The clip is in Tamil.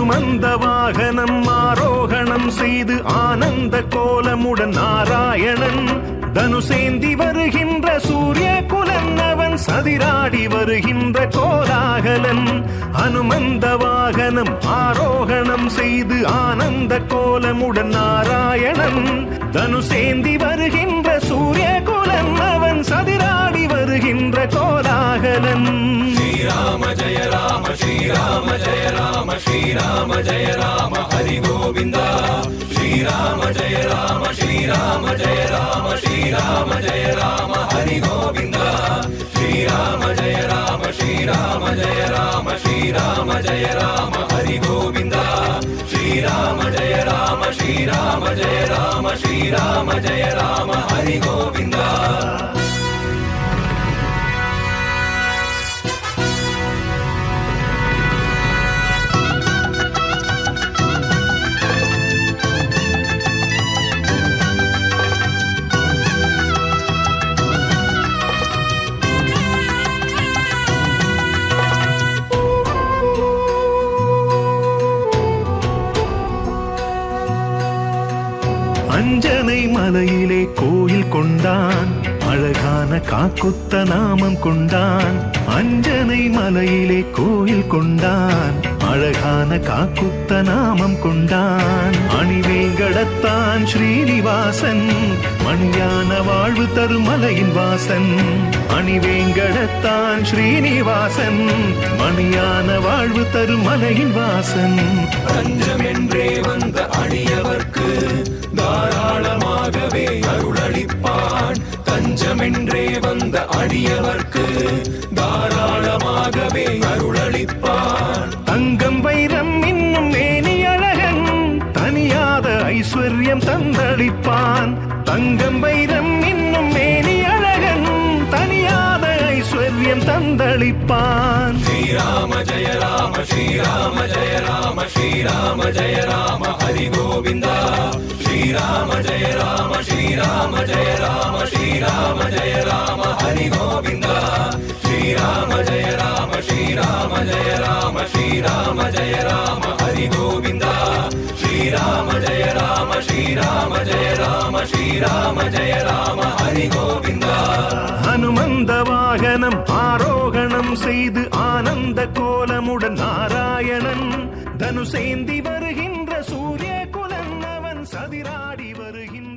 அனுமந்த வாகனம் ஆரோகணம் செய்து ஆனந்த கோலமுடன் நாராயணன் தனுசேந்தி வருகின்ற சூரிய குலன் அவன் சதிராடி வருகின்ற கோலாகலன். அனுமந்த வாகனம் ஆரோகணம் செய்து ஆனந்த கோலமுடன் நாராயணன் தனுசேந்தி வருகின்ற சூரிய குலன் அவன் சதிராடி வருகின்ற கோலாகலன். ஸ்ரீராம ஜெய ராம ஸ்ரீராம ஜெய ராம ஸ்ரீராம ஜெய ராம ஹரி கோவிந்தா. ஸ்ரீராம ஜெய ராம ஸ்ரீராம ஜெய ராம ஸ்ரீராம ஜெய ராம ஹரி கோவிந்தா. ஸ்ரீராம ஜெய ராம ஸ்ரீராம ஜெய ராம ஸ்ரீராம ஜெய ராம ஹரி கோவிந்தா. ஸ்ரீராம ஜெய ராம ஸ்ரீராம ஜெய ராம ஸ்ரீராம ஜெய ராம ஹரி கோவிந்தா. அஞ்சனை மலையிலே கோயில் கொண்டான் அழகான காக்குத்த நாமம் கொண்டான். அஞ்சனை மலையிலே கோயில் கொண்டான் அழகான காக்குத்த நாமம் கொண்டான். அணிவேங்கடத்தான் ஸ்ரீனிவாசன் மணியான வாழ்வு தரும் மலையின் வாசன். அணிவேங்கடத்தான் ஸ்ரீனிவாசன் மணியான வாழ்வு தரும் மலையின் வாசன். தஞ்சம் என்றே வந்த அடியவர்க்கு தாராளமாகவே அருளளிப்பான். தஞ்சம் என்றே வந்த அடியவர்க்கு தாராளமாகவே அருளளிப்பான். தங்கம் வைரம் இன்னும் மேனி அழகன் தனியாத ஐஸ்வர்யம் தந்தளிப்பான். தங்கம் வைரம் இன்னும் மேனி அழகன் தனியாத ஐஸ்வர்யம் தந்தளிப்பான். ஸ்ரீராம ஜெய ராம ஸ்ரீராம ஜெய ராம ஸ்ரீராம ஜெய ராம ஹரி கோவிந்தா. ஸ்ரீராம ஜெய ராம ஸ்ரீராம ஜெய ராம ஸ்ரீராம ஜெய ராம ஹரி கோவிந்தா. ஸ்ரீராம ஜெய ராம ஸ்ரீராம ஜெய ராம ஸ்ரீராம ஜெய ராம ஹரி கோவிந்தா. ஸ்ரீராம ஜெய ராம ஸ்ரீராம ஜெய ராம ஸ்ரீராம ஜெய ராம ஹரி கோவிந்தா. அனுமந்த வாகனம் ஆரோகணம் செய்து ஆனந்த கோலமுடன் நாராயணன் தனுசேந்தி வருகின்ற சூரிய குலன் அவன் சதிராடி வருகின்ற